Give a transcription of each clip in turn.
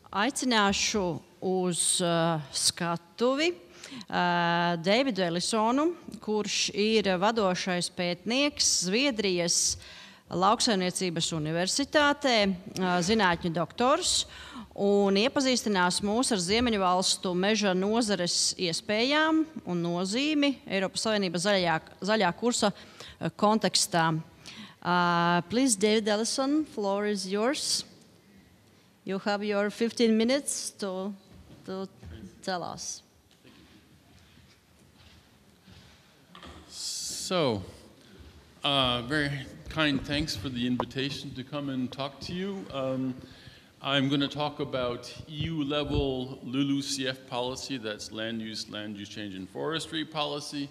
Aicināšu uz skatuvi Davidu Ellisonu, kurš ir vadošais pētnieks Zviedrijas Lauksaimniecības universitātē, zinātņu doktors, un iepazīstinās mūs ar Ziemeļvalstu meža nozares iespējām un nozīmi Eiropas Savienības zaļā kursa kontekstā. Please, David Ellison, floor is yours. You have your 15 minutes to tell us. So, very kind thanks for the invitation to come and talk to you. I'm going to talk about EU-level LULUCF policy, that's land use change and forestry policy.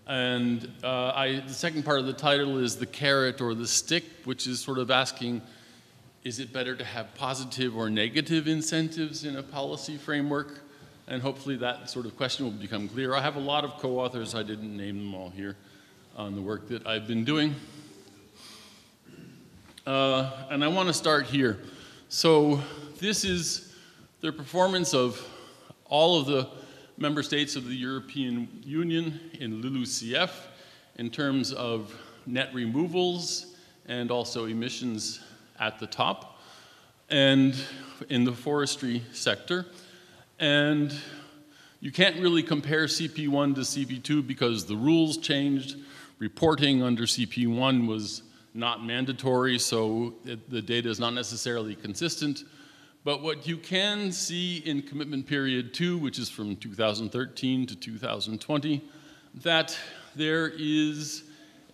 And the second part of the title is the carrot or the stick, which is sort of asking, is it better to have positive or negative incentives in a policy framework? And hopefully that sort of question will become clear. I have a lot of co-authors, I didn't name them all here, on the work that I've been doing. And I want to start here. So this is the performance of all of the member states of the European Union in LULUCF in terms of net removals and also emissions at the top and in the forestry sector. And you can't really compare CP1 to CP2 because the rules changed. Reporting under CP1 was not mandatory, so the data is not necessarily consistent. But what you can see in commitment period 2, which is from 2013 to 2020, that there is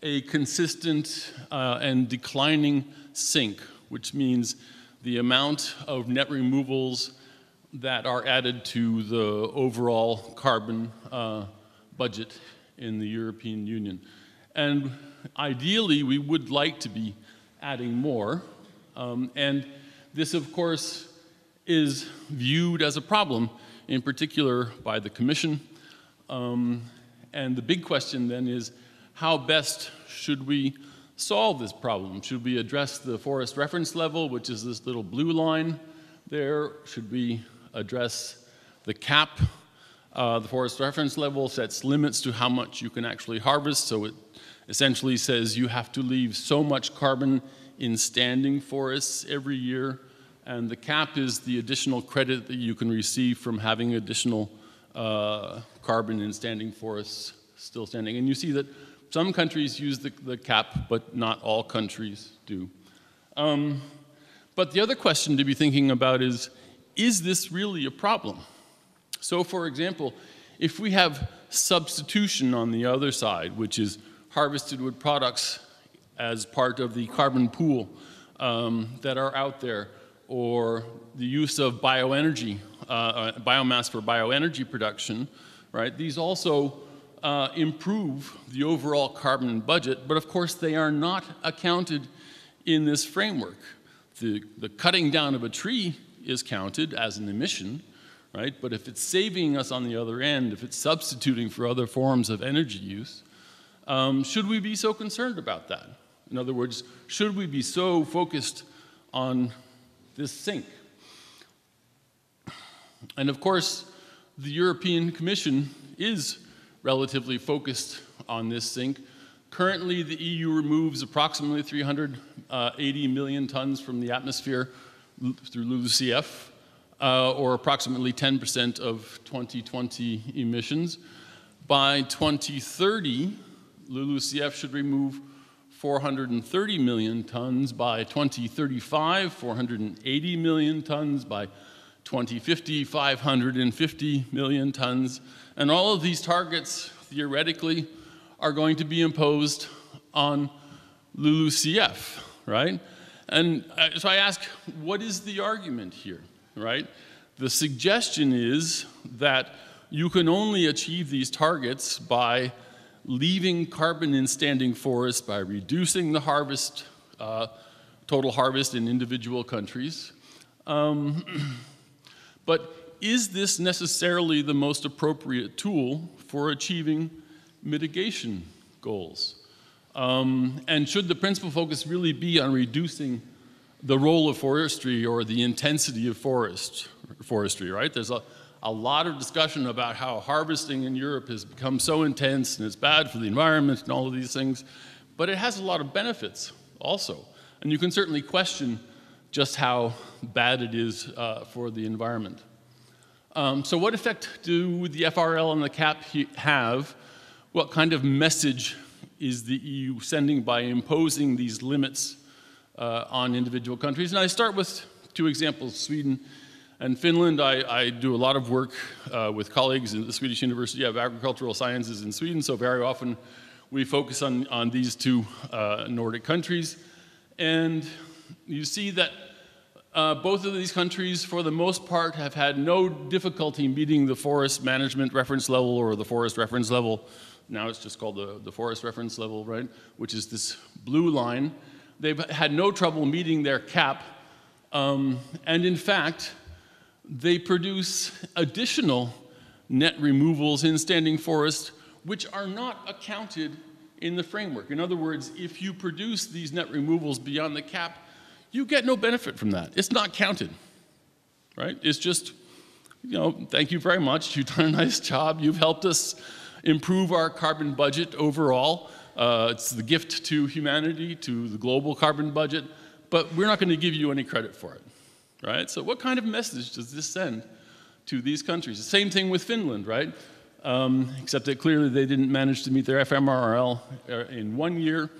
a consistent and declining sink, which means the amount of net removals that are added to the overall carbon budget in the European Union. And ideally, we would like to be adding more. And this, of course, is viewed as a problem, in particular by the Commission. And the big question then is, how best should we solve this problem? Should we address the forest reference level, which is this little blue line there? Should we address the cap? The forest reference level sets limits to how much you can actually harvest, so it essentially says you have to leave so much carbon in standing forests every year, and the cap is the additional credit that you can receive from having additional carbon in standing forests still standing. And you see that some countries use the cap, but not all countries do. But the other question to be thinking about is this really a problem? So for example, if we have substitution on the other side, which is harvested wood products as part of the carbon pool that are out there, or the use of bioenergy, biomass for bioenergy production, right? These also improve the overall carbon budget, but of course they are not accounted in this framework. The cutting down of a tree is counted as an emission, right? But if it's saving us on the other end, if it's substituting for other forms of energy use, should we be so concerned about that? In other words, should we be so focused on this sink? And of course, the European Commission is relatively focused on this sink. Currently, the EU removes approximately 380 million tons from the atmosphere through LULUCF, or approximately 10% of 2020 emissions. By 2030, LULUCF should remove 430 million tons. By 2035, 480 million tons. By 2050, 550 million tons. And all of these targets, theoretically, are going to be imposed on LULUCF, right? And so I ask, what is the argument here, right? The suggestion is that you can only achieve these targets by leaving carbon in standing forests, by reducing the harvest, total harvest in individual countries. But is this necessarily the most appropriate tool for achieving mitigation goals? And should the principal focus really be on reducing the role of forestry or the intensity of forestry, right? There's a lot of discussion about how harvesting in Europe has become so intense and it's bad for the environment and all of these things, but it has a lot of benefits also. And you can certainly question just how bad it is for the environment. So what effect do the FRL and the CAP have? What kind of message is the EU sending by imposing these limits on individual countries? And I start with two examples, Sweden and Finland. I do a lot of work with colleagues in the Swedish University of Agricultural Sciences in Sweden, so very often we focus on these two Nordic countries. And you see that both of these countries, for the most part, have had no difficulty meeting the forest management reference level or the forest reference level. Now it's just called the forest reference level, right? Which is this blue line. They've had no trouble meeting their cap. And in fact, they produce additional net removals in standing forest, which are not accounted in the framework. In other words, if you produce these net removals beyond the cap, you get no benefit from that. It's not counted, right? It's just, you know, thank you very much. You've done a nice job. You've helped us improve our carbon budget overall. It's the gift to humanity, to the global carbon budget, but we're not going to give you any credit for it, right? So what kind of message does this send to these countries? The same thing with Finland, right? Except that clearly they didn't manage to meet their FMRL in 1 year.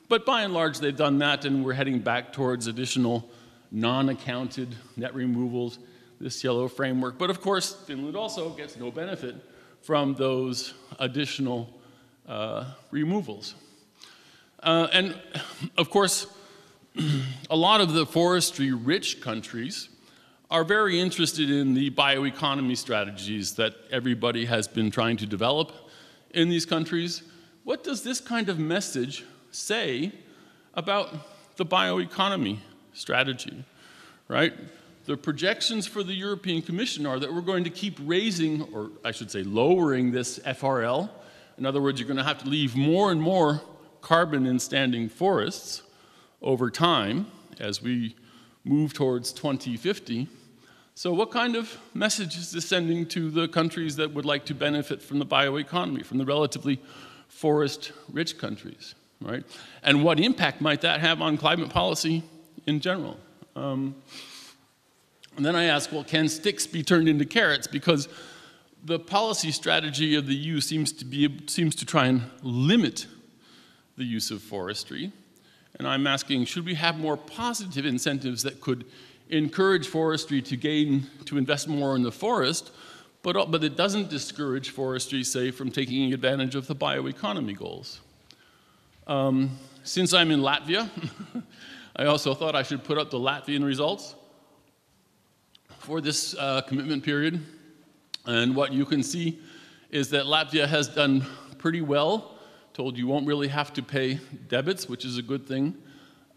But by and large, they've done that, and we're heading back towards additional non-accounted net removals, this yellow framework. But of course, Finland also gets no benefit from those additional removals. And of course, a lot of the forestry-rich countries are very interested in the bioeconomy strategies that everybody has been trying to develop in these countries. What does this kind of message say about the bioeconomy strategy, right? The projections for the European Commission are that we're going to keep raising, or I should say lowering, this FRL. In other words, you're going to have to leave more and more carbon in standing forests over time as we move towards 2050. So what kind of message is this sending to the countries that would like to benefit from the bioeconomy, from the relatively forest-rich countries? Right? And what impact might that have on climate policy in general? And then I ask, well, can sticks be turned into carrots? Because the policy strategy of the EU seems to try and limit the use of forestry. And I'm asking, should we have more positive incentives that could encourage forestry to invest more in the forest, but it doesn't discourage forestry, say, from taking advantage of the bioeconomy goals? Since I'm in Latvia, I also thought I should put up the Latvian results for this commitment period. And what you can see is that Latvia has done pretty well. Told you won't really have to pay debits, which is a good thing.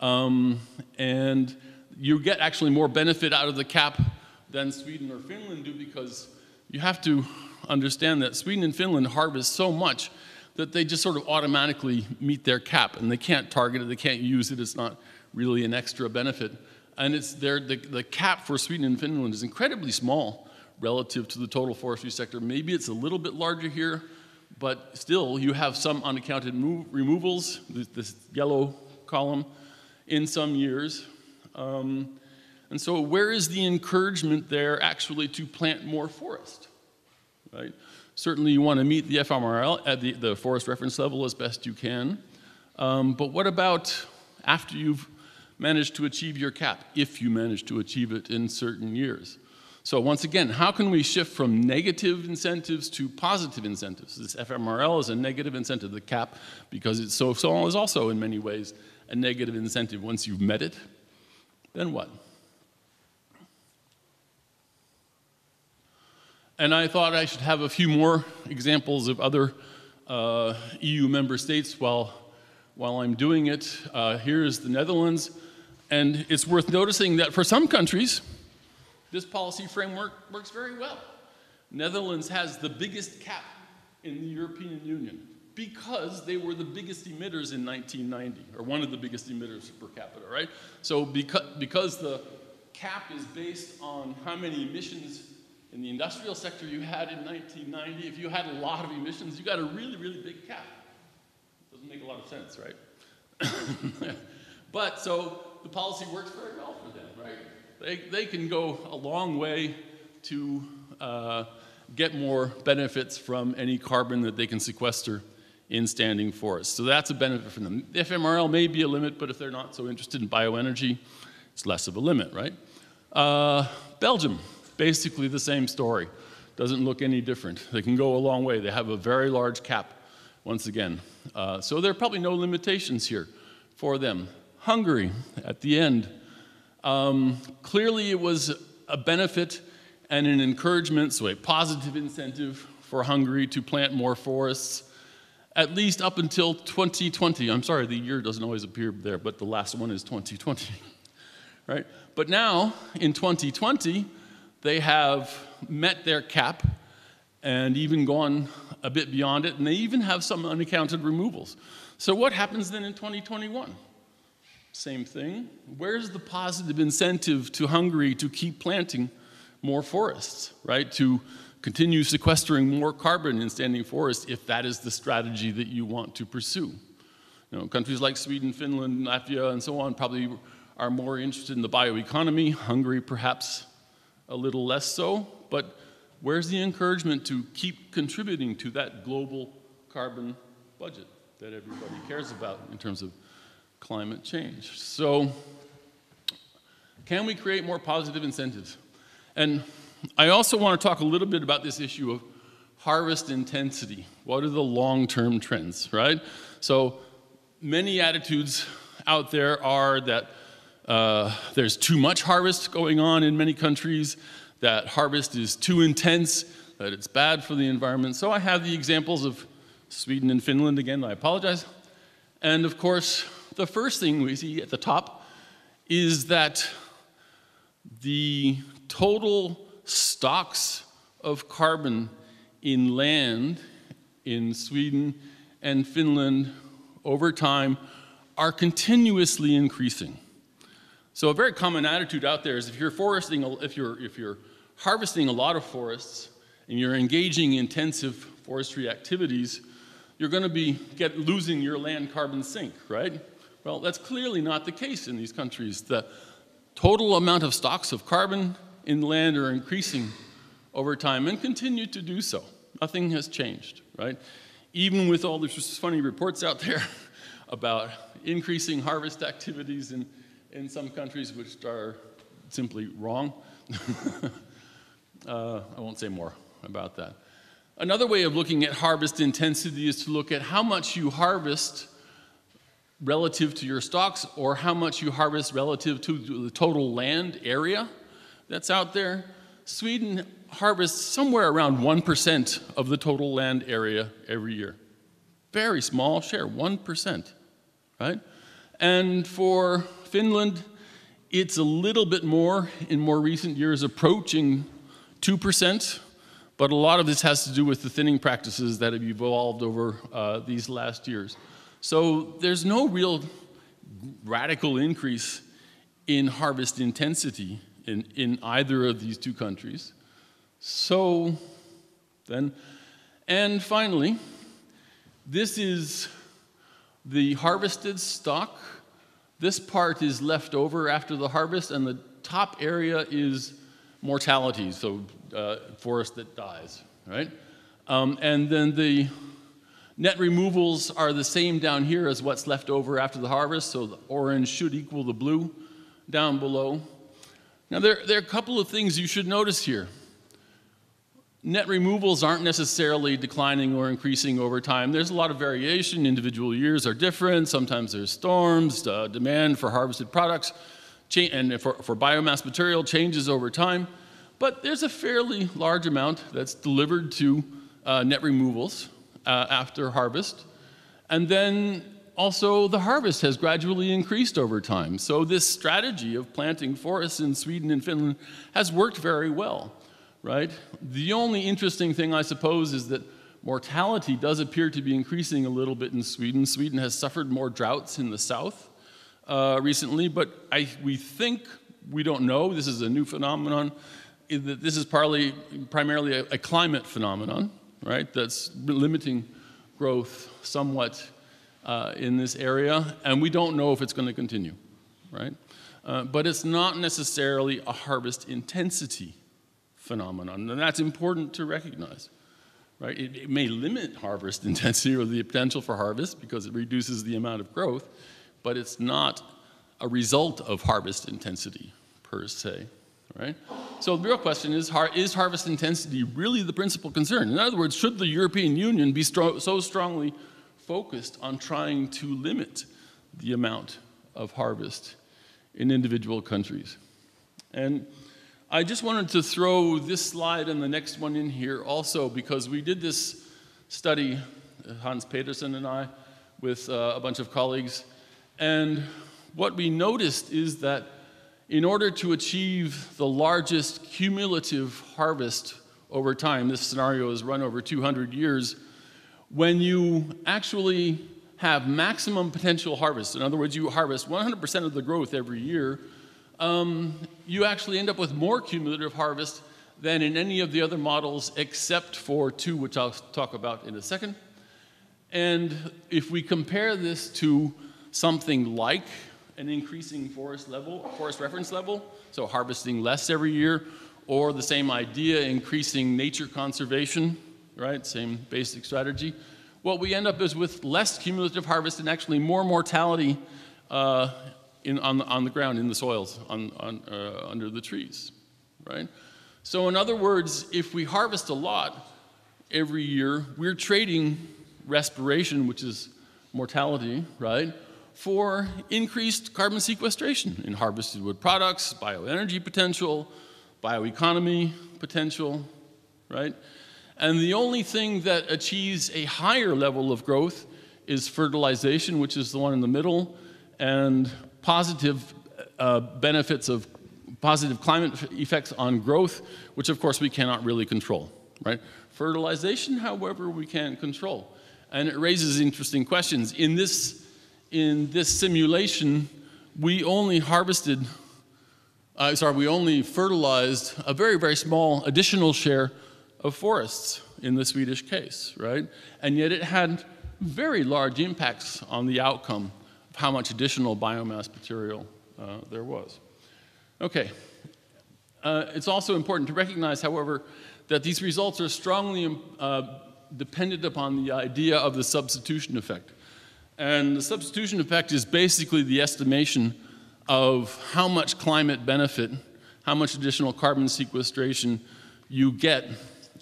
And you get actually more benefit out of the cap than Sweden or Finland do, because you have to understand that Sweden and Finland harvest so much that they just sort of automatically meet their cap, and they can't target it, they can't use it, it's not really an extra benefit. And the cap for Sweden and Finland is incredibly small relative to the total forestry sector. Maybe it's a little bit larger here, but still you have some unaccounted removals, this yellow column, in some years. And so where is the encouragement there actually to plant more forest, right? Certainly you want to meet the FMRL at the forest reference level as best you can. But what about after you've managed to achieve your cap, if you manage to achieve it in certain years? So once again, how can we shift from negative incentives to positive incentives? This FMRL is a negative incentive, the cap, because it's so is also in many ways a negative incentive. Once you've met it, then what? And I thought I should have a few more examples of other EU member states while I'm doing it. Here's the Netherlands. And it's worth noticing that for some countries, this policy framework works very well. Netherlands has the biggest cap in the European Union. because they were the biggest emitters in 1990, or one of the biggest emitters per capita, right? So because the cap is based on how many emissions in the industrial sector you had in 1990, if you had a lot of emissions, you got a really, really big cap. Doesn't make a lot of sense, right? But so the policy works very well for them, right? They can go a long way to get more benefits from any carbon that they can sequester in standing forests. So that's a benefit for them. The FMRL may be a limit, but if they're not so interested in bioenergy, it's less of a limit, right? Belgium, basically the same story. Doesn't look any different. They can go a long way. They have a very large cap, once again. So there are probably no limitations here for them. Hungary, at the end. Clearly it was a benefit and an encouragement, so a positive incentive for Hungary to plant more forests, at least up until 2020. I'm sorry, the year doesn't always appear there, but the last one is 2020, right? But now, in 2020, they have met their cap and even gone a bit beyond it, and they even have some unaccounted removals. So what happens then in 2021? Same thing. Where's the positive incentive to Hungary to keep planting more forests, right? To continue sequestering more carbon in standing forests if that is the strategy that you want to pursue. You know, countries like Sweden, Finland, Latvia, and so on probably are more interested in the bioeconomy. Hungary perhaps a little less so, but where's the encouragement to keep contributing to that global carbon budget that everybody cares about in terms of climate change? So can we create more positive incentives? And I also want to talk a little bit about this issue of harvest intensity. What are the long-term trends, right? So many attitudes out there are that there's too much harvest going on in many countries, that harvest is too intense, that it's bad for the environment. So I have the examples of Sweden and Finland again, I apologize. And of course, the first thing we see at the top is that the total stocks of carbon in land in Sweden and Finland over time are continuously increasing. So a very common attitude out there is if you're harvesting a lot of forests and you're engaging in intensive forestry activities, you're going to be losing your land carbon sink, right? Well, that's clearly not the case in these countries. The total amount of stocks of carbon in land are increasing over time and continue to do so. Nothing has changed, right? Even with all these funny reports out there about increasing harvest activities in some countries which are simply wrong. I won't say more about that. Another way of looking at harvest intensity is to look at how much you harvest relative to your stocks or how much you harvest relative to the total land area that's out there. Sweden harvests somewhere around 1% of the total land area every year. Very small share, 1%, right? And for Finland, it's a little bit more in more recent years, approaching 2%, but a lot of this has to do with the thinning practices that have evolved over these last years. So there's no real radical increase in harvest intensity in either of these two countries. So then, and finally, this is the harvested stock. This part is left over after the harvest, and the top area is mortality, so forest that dies, right? And then the net removals are the same down here as what's left over after the harvest, so the orange should equal the blue down below. Now, there are a couple of things you should notice here. Net removals aren't necessarily declining or increasing over time. There's a lot of variation. Individual years are different. Sometimes there's storms, demand for harvested products, and for biomass material changes over time. But there's a fairly large amount that's delivered to net removals after harvest. And then also the harvest has gradually increased over time. So this strategy of planting forests in Sweden and Finland has worked very well, right? The only interesting thing, I suppose, is that mortality does appear to be increasing a little bit in Sweden. Sweden has suffered more droughts in the south recently, but we think, we don't know, this is a new phenomenon, that this is primarily a climate phenomenon, right, that's limiting growth somewhat in this area, and we don't know if it's going to continue, right? But it's not necessarily a harvest intensity phenomenon, and that's important to recognize, right? It may limit harvest intensity or the potential for harvest because it reduces the amount of growth, but it's not a result of harvest intensity per se, right? So the real question is harvest intensity really the principal concern? In other words, should the European Union be so strongly focused on trying to limit the amount of harvest in individual countries? And I just wanted to throw this slide and the next one in here also because we did this study, Hans Petersen and I, with a bunch of colleagues, and what we noticed is that in order to achieve the largest cumulative harvest over time, this scenario is run over 200 years, when you actually have maximum potential harvest, in other words, you harvest 100% of the growth every year, you actually end up with more cumulative harvest than in any of the other models except for two, which I'll talk about in a second. And if we compare this to something like an increasing forest reference level, so harvesting less every year, or the same idea, increasing nature conservation, right, same basic strategy, what we end up is with less cumulative harvest and actually more mortality on the ground, in the soils, under the trees, right? So in other words, if we harvest a lot every year, we're trading respiration, which is mortality, right, for increased carbon sequestration in harvested wood products, bioenergy potential, bioeconomy potential, right? And the only thing that achieves a higher level of growth is fertilization, which is the one in the middle, and positive benefits of positive climate effects on growth, which of course we cannot really control, right? Fertilization, however, we can control. And it raises interesting questions. In this simulation, we only fertilized a very, very small additional share of forests in the Swedish case, right? And yet it had very large impacts on the outcome of how much additional biomass material there was. Okay. It's also important to recognize, however, that these results are strongly dependent upon the idea of the substitution effect. And the substitution effect is basically the estimation of how much climate benefit, how much additional carbon sequestration you get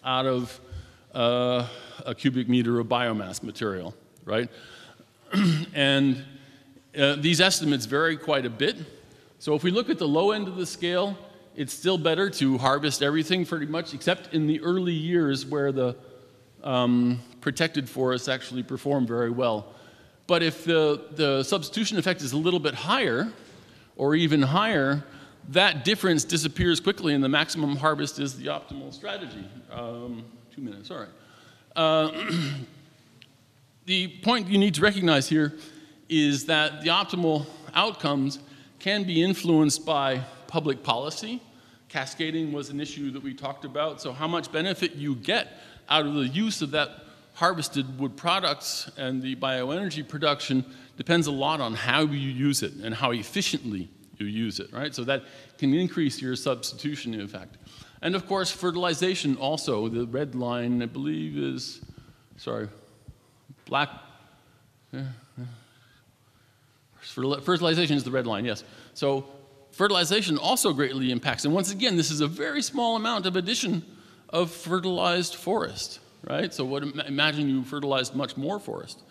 out of a cubic meter of biomass material, right? And these estimates vary quite a bit. So if we look at the low end of the scale, it's still better to harvest everything pretty much, except in the early years where the protected forests actually perform very well. But if the substitution effect is a little bit higher, or even higher, that difference disappears quickly and the maximum harvest is the optimal strategy. 2 minutes, all right. The point you need to recognize here is that the optimal outcomes can be influenced by public policy. Cascading was an issue that we talked about, so how much benefit you get out of the use of that harvested wood products and the bioenergy production depends a lot on how you use it and how efficiently you use it, right? So that can increase your substitution effect. And of course, fertilization also, the red line, I believe is, fertilization is the red line, yes. So fertilization also greatly impacts, and once again, this is a very small amount of addition of fertilized forest, right? So imagine you fertilized much more forest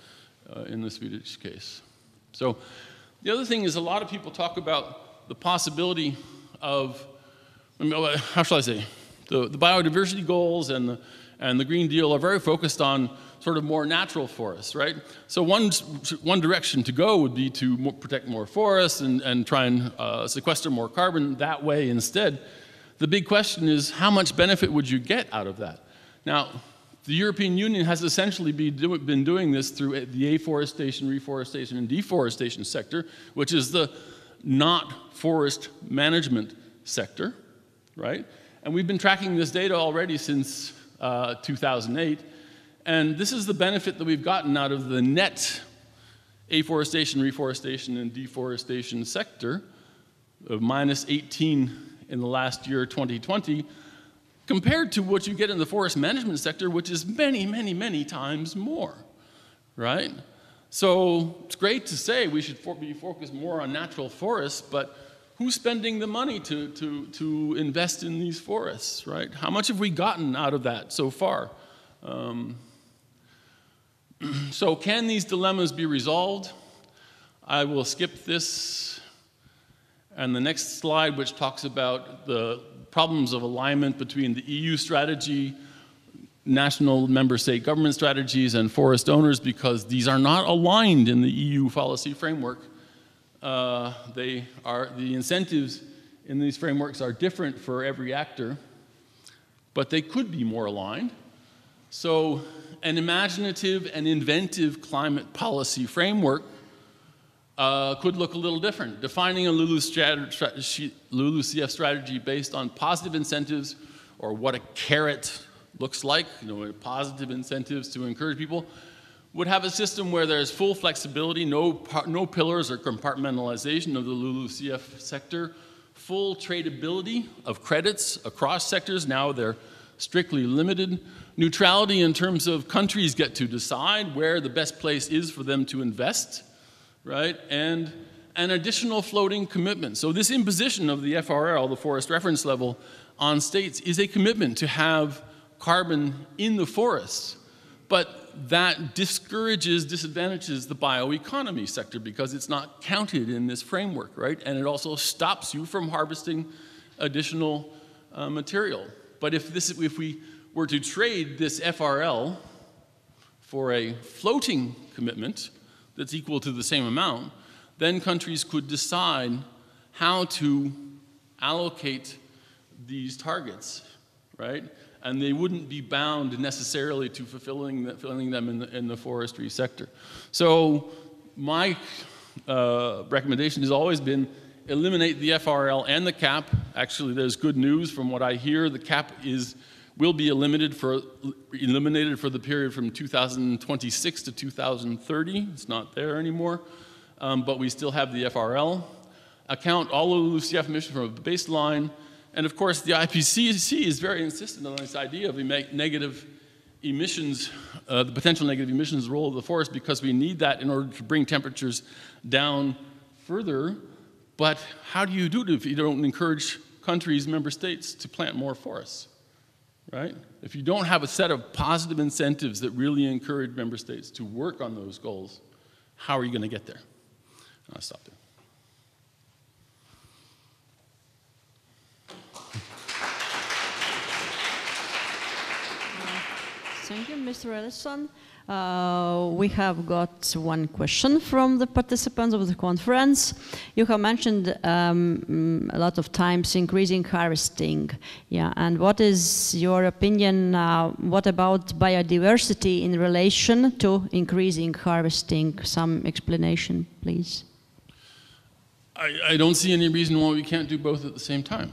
in the Swedish case. So the other thing is a lot of people talk about the possibility of, how shall I say, the biodiversity goals and the Green Deal are very focused on sort of more natural forests, right? So one direction to go would be to protect more forests and try and sequester more carbon that way instead. The big question is, how much benefit would you get out of that? Now, The European Union has essentially been doing this through the afforestation, reforestation, and deforestation sector, which is the not forest management sector, right? And we've been tracking this data already since 2008, and this is the benefit that we've gotten out of the net afforestation, reforestation, and deforestation sector of -18 in the last year, 2020, compared to what you get in the forest management sector, which is many, many, many times more, right? So it's great to say we should be focused more on natural forests, but who's spending the money to invest in these forests, right? How much have we gotten out of that so far? So can these dilemmas be resolved? I will skip this and the next slide, which talks about the problems of alignment between the EU strategy, national member state government strategies, and forest owners, because these are not aligned in the EU policy framework. The incentives in these frameworks are different for every actor, but they could be more aligned. So an imaginative and inventive climate policy framework could look a little different. Defining a LULUCF strategy based on positive incentives, or what a carrot looks like, positive incentives to encourage people, would have a system where there's full flexibility, no pillars or compartmentalization of the LULUCF sector, full tradability of credits across sectors. Now they're strictly limited. Neutrality in terms of countries get to decide where the best place is for them to invest, right? And an additional floating commitment. So this imposition of the FRL, the forest reference level, on states is a commitment to have carbon in the forests. But that disadvantages the bioeconomy sector because it's not counted in this framework, right? And it also stops you from harvesting additional material. But if we were to trade this FRL for a floating commitment that's equal to the same amount, then countries could decide how to allocate these targets, right? And they wouldn't be bound necessarily to fulfilling them in the forestry sector. So my recommendation has always been eliminate the FRL and the cap. Actually, there's good news from what I hear. The cap will be eliminated for the period from 2026 to 2030. It's not there anymore, but we still have the FRL. Account all of the LULUCF emissions from a baseline. And of course, the IPCC is very insistent on this idea of negative emissions, the potential negative emissions role of the forest, because we need that in order to bring temperatures down further. But how do you do it if you don't encourage countries, member states, to plant more forests, right? If you don't have a set of positive incentives that really encourage member states to work on those goals, how are you going to get there? I'll stop there. Thank you, Mr. Ellison. We have got one question from the participants of the conference. You have mentioned a lot of times increasing harvesting. Yeah, and what is your opinion? What about biodiversity in relation to increasing harvesting? Some explanation, please. I don't see any reason why we can't do both at the same time,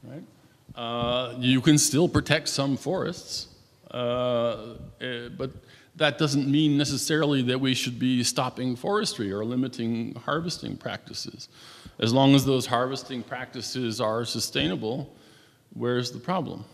right? You can still protect some forests. But that doesn't mean necessarily that we should be stopping forestry or limiting harvesting practices. As long as those harvesting practices are sustainable, where's the problem?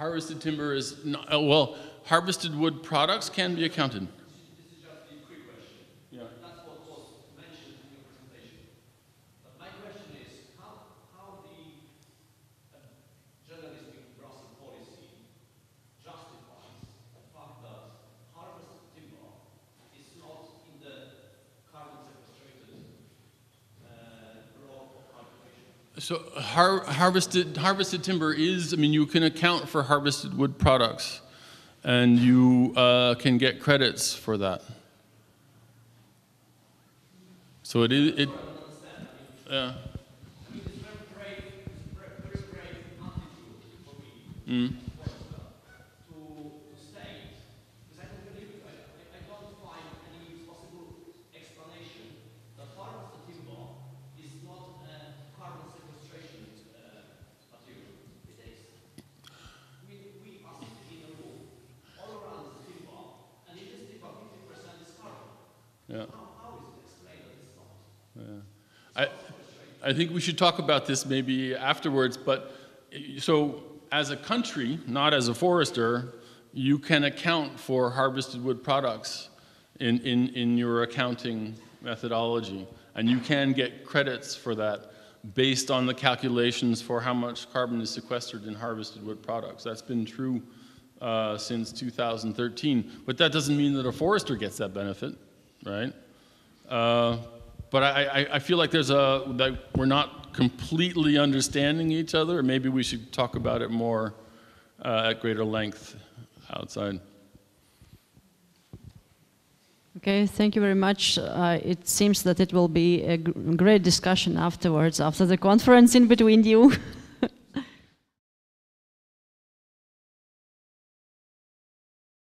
Harvested timber is not, well, harvested wood products can be accounted. This is just a quick question. Yeah. That's what was mentioned in your presentation. But my question is, how the journalistic Brussels policy justifies the fact that harvested timber is not in the carbon So harvested timber is, I mean, you can account for harvested wood products, and you can get credits for that. So it is, yeah. Mm. Yeah. Yeah. I think we should talk about this maybe afterwards, but so as a country, not as a forester, you can account for harvested wood products in your accounting methodology, and you can get credits for that based on the calculations for how much carbon is sequestered in harvested wood products. That's been true since 2013, but that doesn't mean that a forester gets that benefit. Right? But I feel like that we're not completely understanding each other. Maybe we should talk about it more at greater length outside. Okay, thank you very much. It seems that it will be a great discussion afterwards, after the conference in between you.